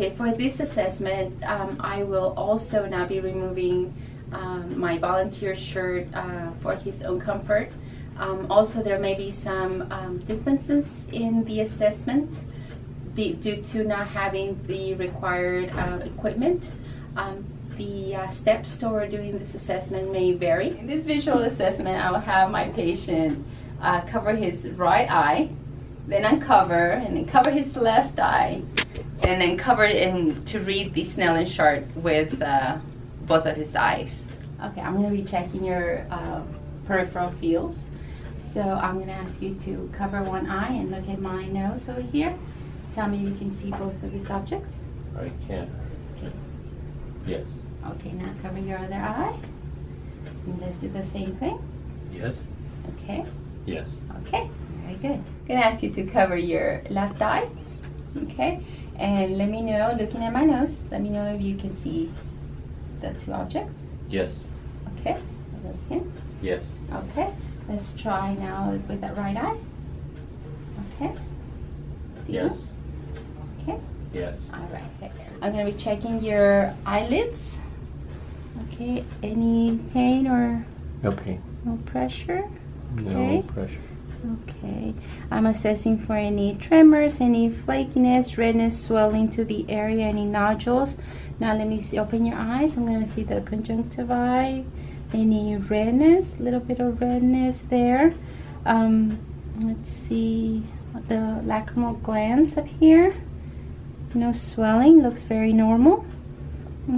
Okay, for this assessment, I will also now be removing my volunteer shirt for his own comfort. Also, there may be some differences in the assessment due to not having the required equipment. The steps toward doing this assessment may vary. In this visual assessment, I will have my patient cover his right eye, then uncover, and then cover his left eye, and then cover it in to read the Snellen chart with both of his eyes. Okay, I'm going to be checking your peripheral fields. So I'm going to ask you to cover one eye and look at my nose over here. Tell me if you can see both of these objects. I can. Okay. Yes. Okay, now cover your other eye. And let's do the same thing. Yes. Okay. Yes. Okay, very good. I'm going to ask you to cover your left eye. Okay, and let me know, looking at my nose, let me know if you can see the two objects. Yes. Okay, over here. Yes. Okay, let's try now with that right eye. Okay. See Yes. that? Okay. Yes. All right. Okay. I'm going to be checking your eyelids. Okay. Any pain or No pain. no pressure? No Okay. pressure. Okay. I'm assessing for any tremors, any flakiness, redness, swelling to the area, any nodules. Now let me see. Open your eyes. I'm going to see the conjunctivi. Any redness? A little bit of redness there. Let's see the lacrimal glands up here. No swelling. Looks very normal.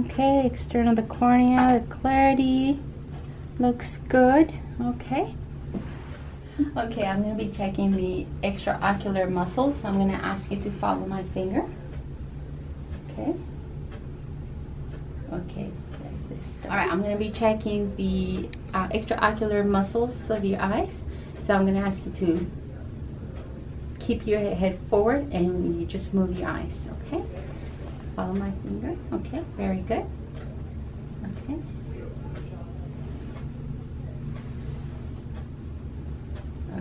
Okay. External of the cornea. The clarity looks good. Okay. Okay, I'm going to be checking the extraocular muscles. So I'm going to ask you to follow my finger. Okay. Okay. Like this. All right, I'm going to be checking the extraocular muscles of your eyes. So I'm going to ask you to keep your head forward and you just move your eyes. Okay. Follow my finger. Okay. Very good. Okay.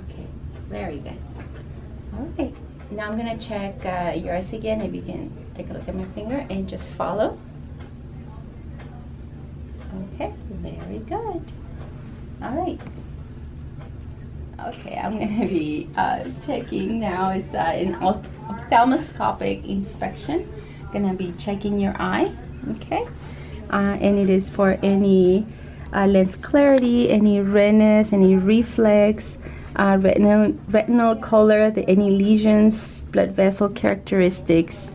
Okay, very good. All right, now I'm gonna check yours again. If you can take a look at my finger and just follow. Okay, very good. All right. Okay, I'm gonna be checking now. It's an ophthalmoscopic inspection. Gonna be checking your eye. Okay, and it is for any lens clarity, any redness, any reflex. Retinal color, any lesions, blood vessel characteristics,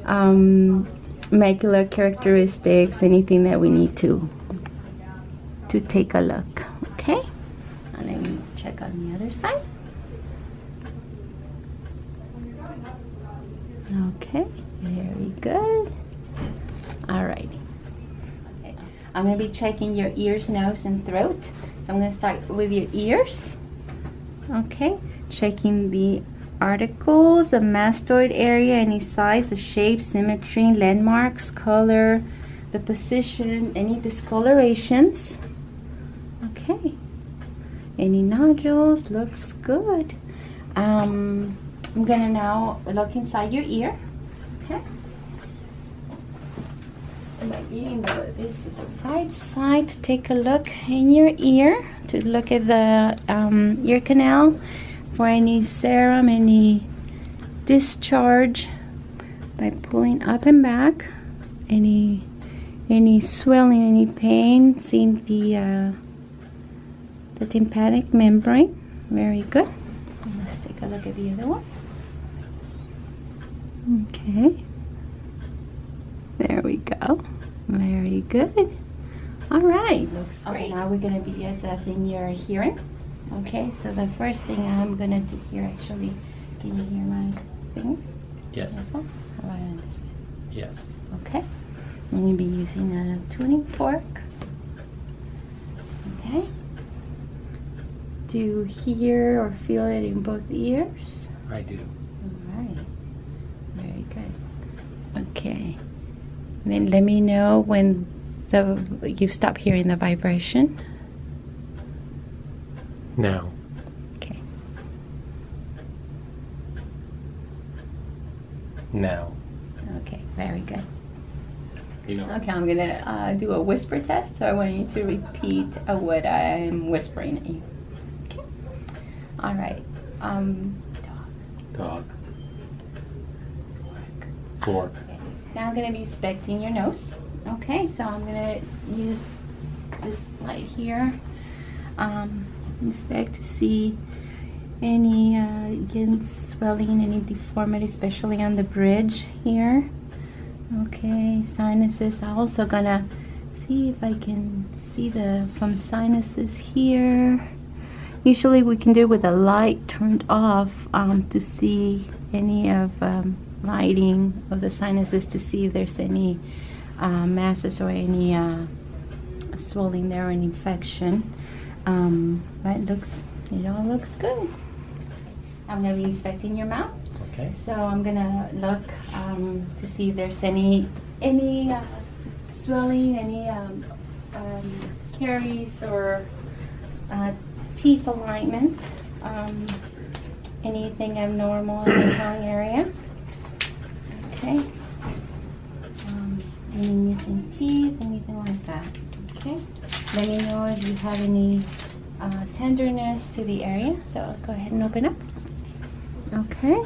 macular characteristics, anything that we need to take a look. Okay, and let me check on the other side. Okay, very good. All right. Okay, I'm going to be checking your ears, nose, and throat. So I'm going to start with your ears. Okay, checking the articles, the mastoid area, any size, the shape, symmetry, landmarks, color, the position, any discolorations. Okay, any nodules, looks good. I'm gonna now look inside your ear. Okay, this is the right side to take a look in your ear, to look at the ear canal for any serum, any discharge by pulling up and back, any swelling, any pain, seeing the tympanic membrane. Very good. Let's take a look at the other one. Okay. There we go. Very good. All right. Looks great. Okay, now we're going to be assessing your hearing. Okay, so the first thing I'm going to do here, actually, can you hear my finger? Yes. How about on this? Yes. Okay. I'm going to be using a tuning fork. Okay. Do you hear or feel it in both ears? I do. All right. Very good. Okay. Then let me know when you stop hearing the vibration. Now. Okay. Now. Okay, very good. You know. Okay, I'm gonna do a whisper test, so I want you to repeat what I'm whispering at you. Okay. All right. Dog. Fork. Okay. Now I'm gonna be inspecting your nose. Okay, so I'm gonna use this light here. Inspect to see any again swelling, any deformity, especially on the bridge here. Okay, sinuses. I'm also gonna see if I can see from sinuses here. Usually we can do it with the light turned off to see any of lighting of the sinuses to see if there's any masses or any swelling there or an infection. But it all looks good. I'm gonna be inspecting your mouth. Okay. So I'm gonna look to see if there's any swelling, any caries or teeth alignment, anything abnormal in the tongue area. Okay. Any missing teeth, anything like that. Okay. Let me know if you have any tenderness to the area. So go ahead and open up. Okay.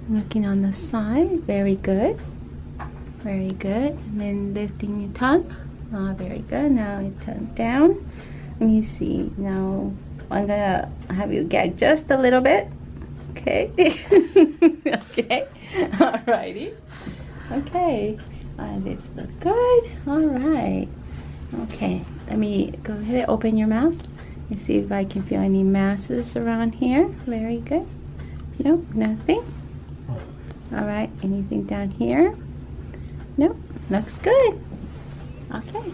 Looking on the side. Very good. Very good. And then lifting your tongue. Very good. Now your tongue down. Let me see. Now I'm gonna have you gag just a little bit. Okay. Okay. Alrighty. Okay. Lips looks good. Alright. Okay. Let me go ahead and open your mouth and see if I can feel any masses around here. Very good. Nope, nothing. Alright. Anything down here? Nope. Looks good. Okay.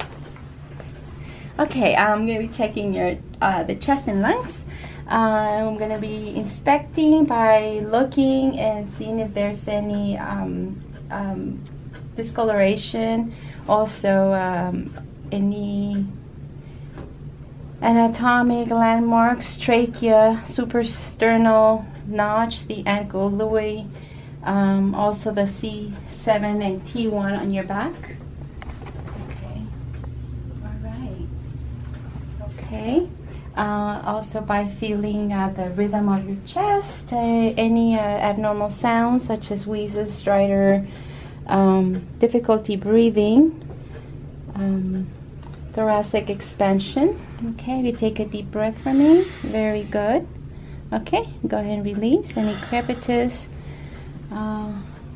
Okay, I'm going to be checking your the chest and lungs. I'm going to be inspecting by looking and seeing if there's any discoloration, also any anatomic landmarks, trachea, suprasternal notch, the ankle Louis, also the C7 and T1 on your back. Okay. Also by feeling the rhythm of your chest, any abnormal sounds such as wheezes, stridor, difficulty breathing, thoracic expansion. Okay, you take a deep breath for me. Very good. Okay, go ahead and release any crepitus,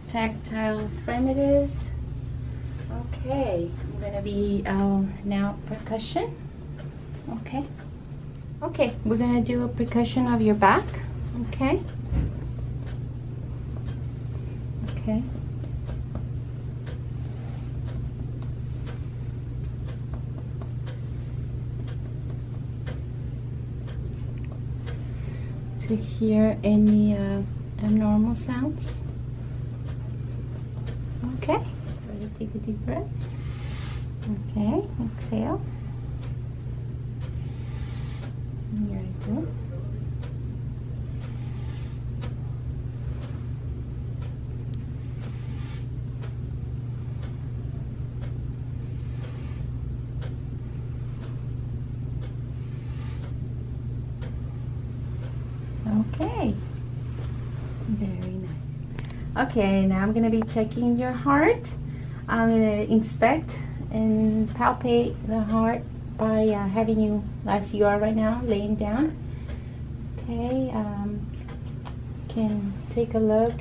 tactile fremitus. Okay, I'm going to be now percussion. Okay. Okay, we're gonna do a percussion of your back. Okay. Okay. To hear any abnormal sounds. Okay. Ready to take a deep breath. Okay. Exhale. Here I go. Okay. Very nice. Okay, now I'm going to be checking your heart. I'm going to inspect and palpate the heart by having you as you are right now, laying down. Okay, can take a look.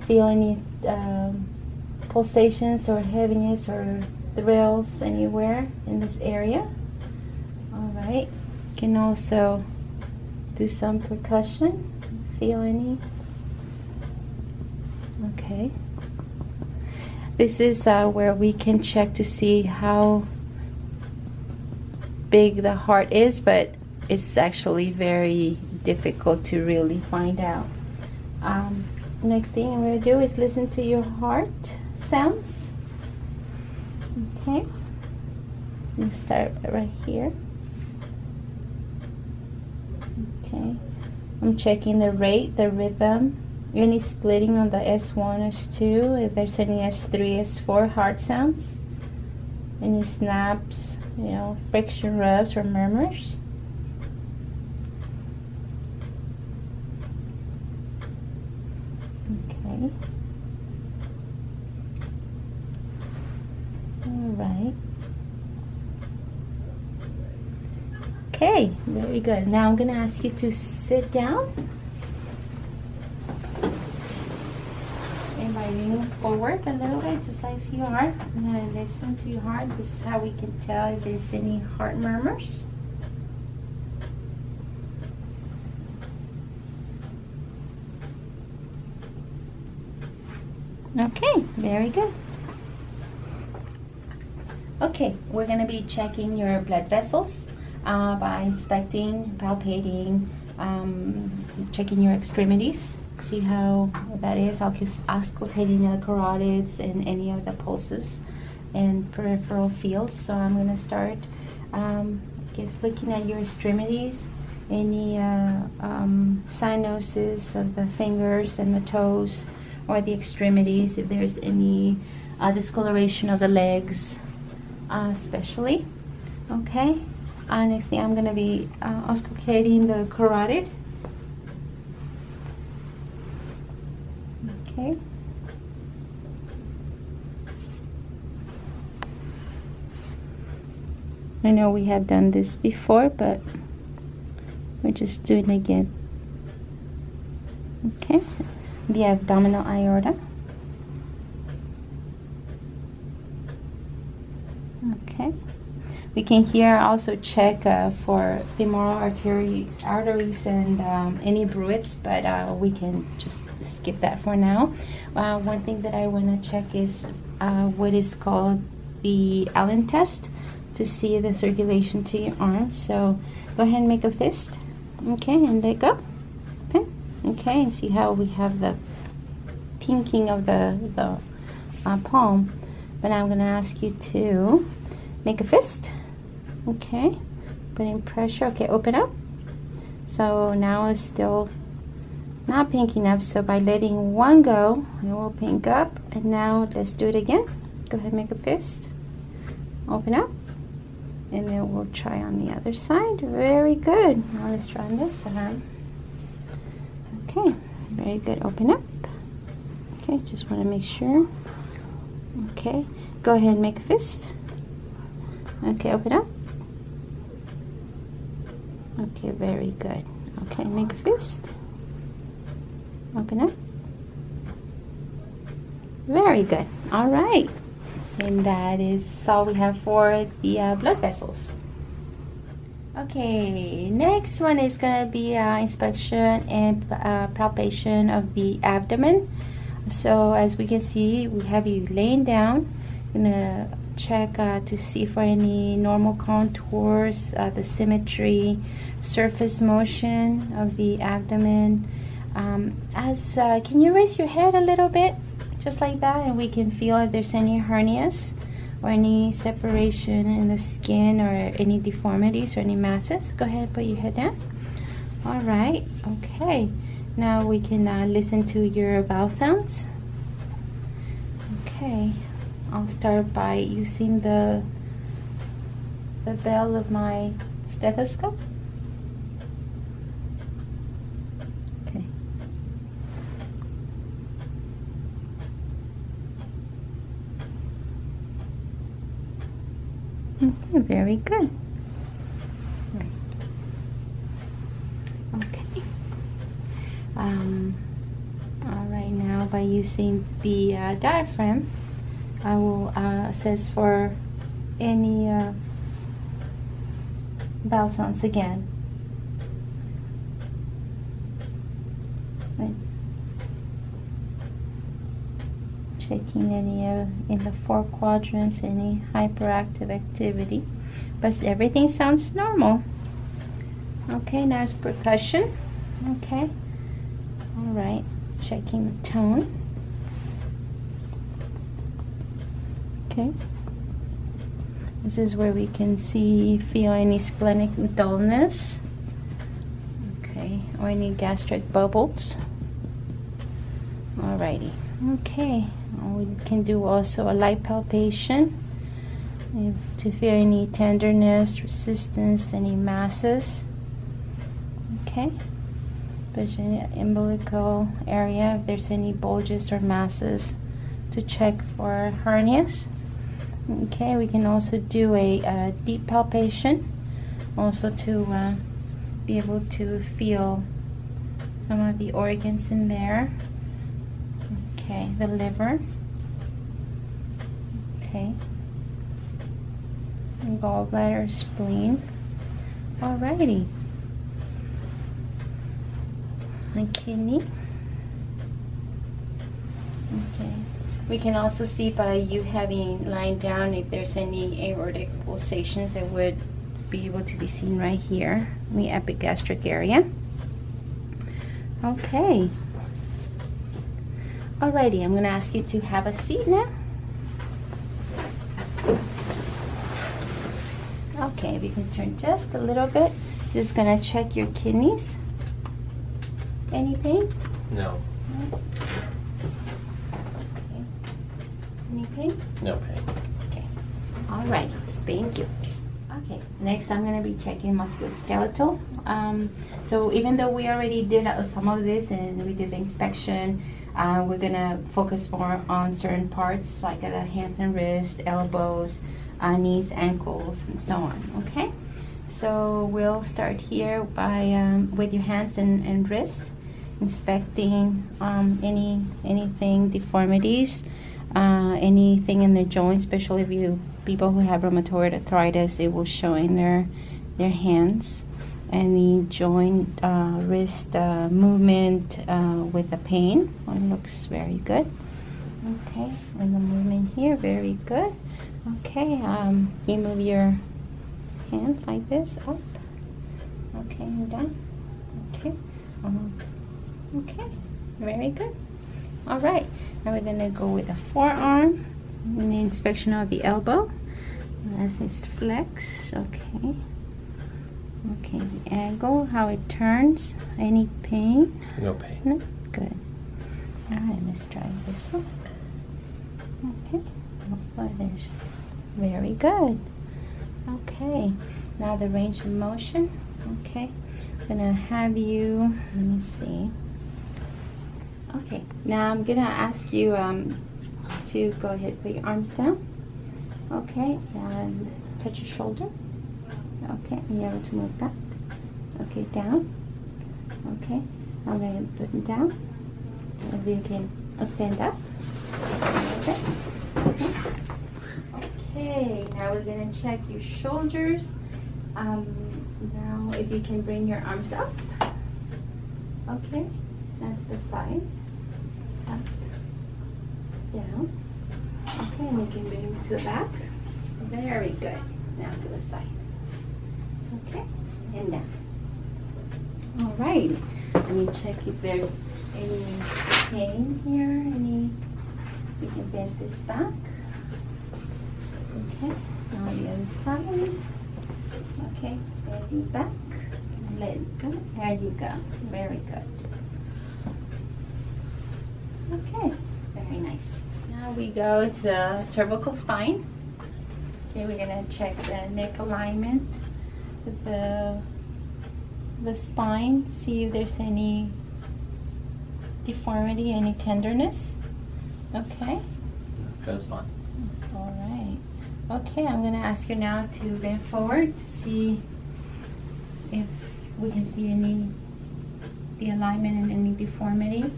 Feel any pulsations or heaviness or thrills anywhere in this area? All right. Can also do some percussion. Feel any? Okay. This is where we can check to see how big the heart is, but it's actually very difficult to really find out. Next thing I'm going to do is listen to your heart sounds. Okay, we'll start right here. Okay, I'm checking the rate, the rhythm, any splitting on the S1, S2, if there's any S3, S4 hard sounds, any snaps, you know, friction rubs or murmurs. Okay. All right. Okay, very good. Now I'm going to ask you to sit down. And by leaning forward a little bit, just like you are, I'm going to listen to your heart. This is how we can tell if there's any heart murmurs. Okay, very good. Okay, we're going to be checking your blood vessels by inspecting, palpating, checking your extremities. See how that is, auscultating the carotids and any of the pulses and peripheral fields. So I'm going to start just looking at your extremities, any cyanosis of the fingers and the toes or the extremities, if there's any discoloration of the legs especially. Okay, next thing I'm going to be auscultating the carotid. Okay. I know we have done this before, but we're just doing it again. Okay. The abdominal aorta. Okay. We can here also check for femoral arteries and any bruits, but we can just skip that for now. One thing that I want to check is what is called the Allen test to see the circulation to your arms. So go ahead and make a fist. Okay, and let go. Okay, okay, and see how we have the pinking of the palm. But now I'm going to ask you to make a fist. Okay, putting pressure. Okay, open up. So now it's still not pinking up, so by letting one go it will pink up. And now let's do it again. Go ahead and make a fist. Open up, and then we'll try on the other side. Very good. Now let's try on this arm. Okay, very good. Open up. Okay, just want to make sure. Okay, go ahead and make a fist. Okay, open up. Okay, very good. Okay, make a fist. Open up. Very good. All right. And that is all we have for the blood vessels. Okay, next one is going to be inspection and palpation of the abdomen. So as we can see, we have you laying down. I'm going to check to see for any normal contours, the symmetry, surface motion of the abdomen. Can you raise your head a little bit, just like that, and we can feel if there's any hernias or any separation in the skin or any deformities or any masses. Go ahead and put your head down. All right, okay. Now we can listen to your vowel sounds. Okay, I'll start by using the bell of my stethoscope. Okay. Okay, very good. Right. Okay. All right, now by using the diaphragm, I will assess for any vowel sounds again. Right. Checking any in the 4 quadrants, any hyperactive activity, but everything sounds normal. Okay, now it's percussion. Okay, all right, checking the tone. Okay, this is where we can feel any splenic dullness. Okay, or any gastric bubbles. Alrighty. Okay. We can do also a light palpation to feel any tenderness, resistance, any masses. Okay. Especially in the umbilical area, if there's any bulges or masses, to check for hernias. Okay, we can also do a deep palpation, also to be able to feel some of the organs in there. Okay, the liver. Okay. And gallbladder, spleen. Alrighty. The kidney. Okay. We can also see by you having lying down if there's any aortic pulsations that would be able to be seen right here in the epigastric area. Okay. Alrighty, I'm going to ask you to have a seat now. Okay, we can turn just a little bit. Just going to check your kidneys. Any pain? No. Okay. Any pain? No pain. Okay. All right. Thank you. Okay. Next, I'm going to be checking musculoskeletal. So even though we already did some of this and we did the inspection, we're going to focus more on certain parts like the hands and wrists, elbows, knees, ankles, and so on. Okay. So we'll start here by with your hands and wrist, inspecting anything, deformities, anything in the joints, especially if you people who have rheumatoid arthritis, they will show in their hands. Any joint, wrist movement with the pain. One looks very good. Okay, and the movement here, very good. Okay, you move your hands like this, up. Okay, and down. Okay. Okay, very good. All right, now we're gonna go with the forearm and the inspection of the elbow. As it's flexed. Okay. Okay, the angle, how it turns. Any pain? No pain. No? Good. All right, let's try this one. Okay. Oh, there's very good. Okay, now the range of motion. Okay, I'm gonna have you, let me see. Okay, now I'm gonna ask you to go ahead, put your arms down. Okay, and touch your shoulder. Okay, and you're able to move back. Okay, down. Okay, I'm going to put them down. If you can stand up. Okay. Okay, now we're going to check your shoulders. Now if you can bring your arms up. Okay, now to the side. Up. Down. Okay, and you can bring them to the back. Very good. Now to the side. Okay, and down. All right. Let me check if there's any pain here. We can bend this back. Okay, now the other side. Okay, bend it back. Let it go. There you go. Very good. Okay, very nice. Now we go to the cervical spine. Okay, we're gonna check the neck alignment with the spine, see if there's any deformity, any tenderness. Okay. Goes fine. All right. Okay, I'm gonna ask you now to bend forward to see if we can see the alignment and any deformity.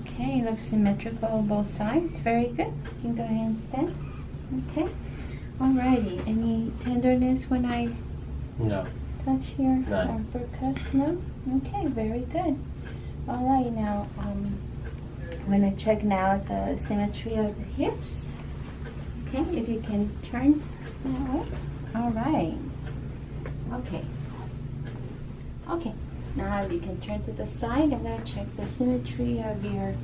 Okay, looks symmetrical on both sides. Very good. You can go ahead and stand. Okay. Alrighty. Any tenderness when I No. touch here? None. Or percuss? No? Okay, very good. Alright, now I'm going to check now the symmetry of the hips. Okay, if you can turn that way. Alright. Okay. Okay. Now if you can turn to the side, I'm going to check the symmetry of your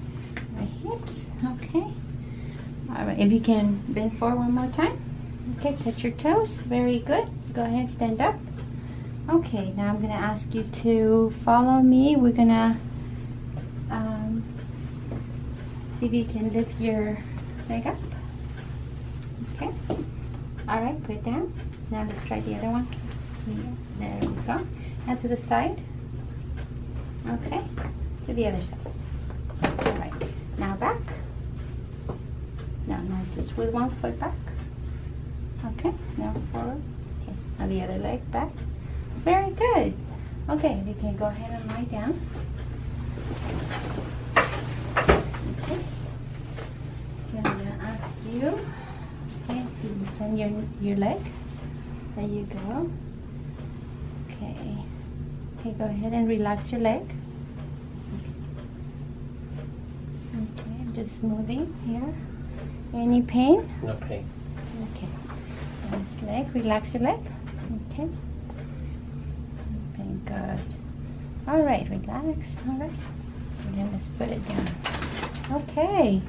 hips. Okay. Alright, if you can bend forward one more time. Okay, touch your toes. Very good. Go ahead, stand up. Okay, now I'm going to ask you to follow me. We're going to See if you can lift your leg up. Okay. All right, put it down. Now let's try the other one. Yeah, there we go. Now to the side. Okay. To the other side. All right. Now back. No, just with one foot back. Okay. Now forward. Okay. Now the other leg back. Very good. Okay, you can go ahead and lie down. Okay. I'm gonna ask you, okay, to bend your leg. There you go. Okay. Okay, go ahead and relax your leg. Okay, I'm just moving here. Any pain? No pain. Okay. This leg, relax your leg. Okay. Okay, good. All right, relax. All right. And then let's put it down. Okay.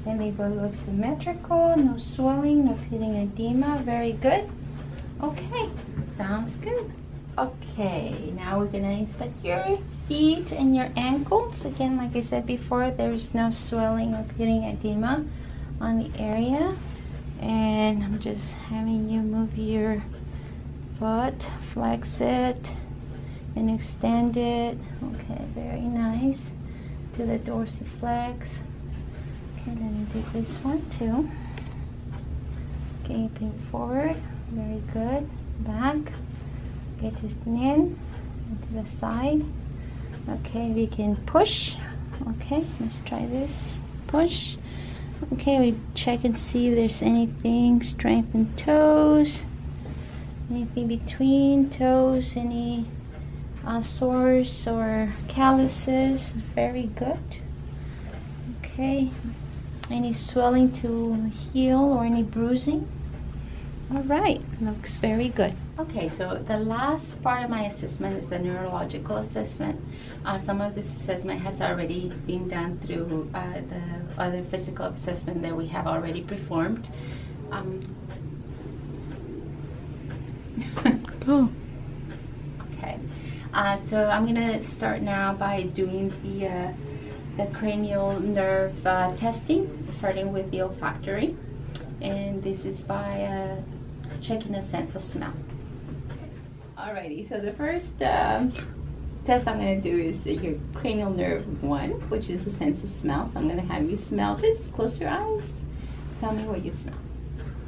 And they both look symmetrical, no swelling, no pitting edema. Very good. Okay, sounds good. Okay, now we're gonna inspect your feet and your ankles. Again, like I said before, there's no swelling or pitting edema on the area. And I'm just having you move your foot, flex it, and extend it. Okay, very nice. To the dorsiflex. Okay, let me do this one too. Okay, pin forward. Very good. Back. Okay, twisting in and to the side. Okay, we can push. Okay, let's try this. Push. Okay, we check and see if there's anything. Strengthen toes. Anything between toes. Any sores or calluses. Very good. Okay. Any swelling to heel or any bruising? All right, looks very good. Okay, so the last part of my assessment is the neurological assessment. Some of this assessment has already been done through the other physical assessment that we have already performed. Go. Okay, so I'm gonna start now by doing the cranial nerve testing, starting with the olfactory, and this is by checking a sense of smell. Alrighty, so the first test I'm going to do is your cranial nerve 1, which is the sense of smell. So I'm going to have you smell this. Close your eyes. Tell me what you smell.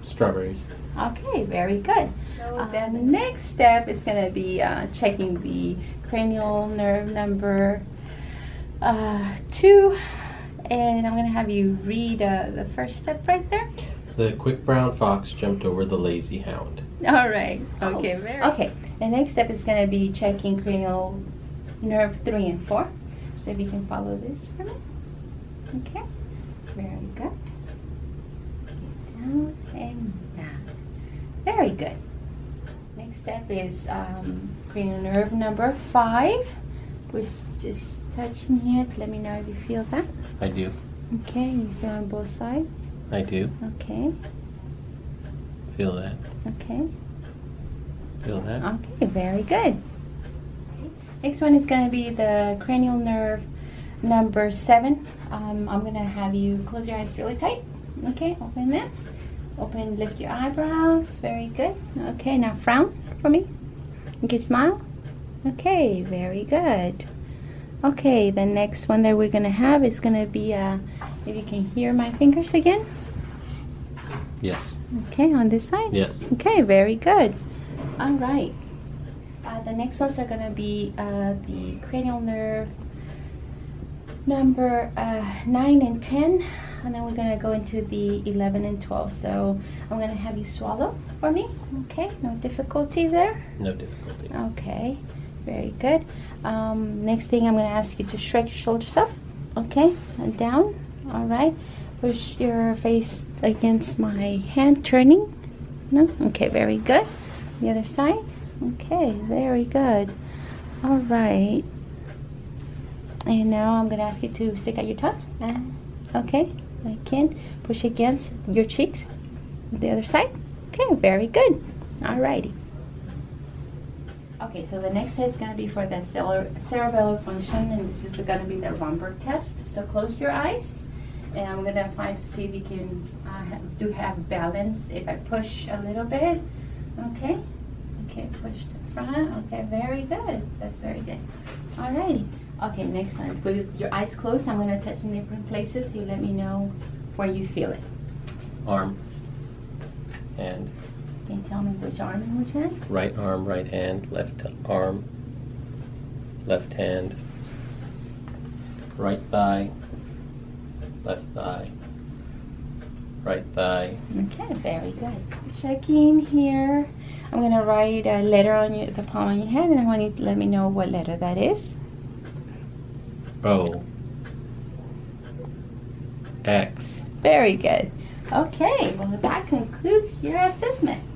Strawberries. Okay, very good. So then the next step is going to be checking the cranial nerve number 2, and I'm going to have you read the first step right there. The quick brown fox jumped over the lazy hound. All right. Okay. Okay. The next step is going to be checking cranial nerve 3 and 4. So if you can follow this for me. Okay. Very good. Get down and back. Very good. Next step is cranial nerve number 5. We're just touching here. Let me know if you feel that. I do. Okay. You feel on both sides? I do. Okay. Feel that. Okay. Feel that. Okay, very good. Next one is going to be the cranial nerve number 7. I'm going to have you close your eyes really tight. Okay, open them. Open, lift your eyebrows. Very good. Okay, now frown for me. Okay, smile. Okay, very good. Okay, the next one that we're going to have is going to be, if you can hear my fingers again. Yes. Okay, on this side? Yes. Okay, very good. All right. The next ones are going to be the cranial nerve number 9 and 10. And then we're going to go into the 11 and 12. So I'm going to have you swallow for me. Okay, no difficulty there? No difficulty. Okay, very good. Next thing, I'm going to ask you to shrug your shoulders up. Okay, and down. All right. Push your face against my hand, turning. No? Okay, very good. The other side. Okay, very good. All right. And now I'm going to ask you to stick out your tongue. Okay, like in. Push against your cheeks. The other side. Okay, very good. All righty. Okay, so the next test is going to be for the cerebellar function, and this is going to be the Romberg test. So close your eyes. And I'm gonna find to see if you can do have balance. If I push a little bit, okay, push the front. Okay, very good. That's very good. Alrighty. Okay, next one. With your eyes closed, I'm gonna touch in different places. You let me know where you feel it. Arm, hand, Can you tell me which arm and which hand? right arm, right hand, left arm, left hand, right thigh, left thigh, right thigh. Okay, very good. Checking here. I'm gonna write a letter on the palm of your hand, and I want you to let me know what letter that is. O, X. Very good. Okay, well that concludes your assessment.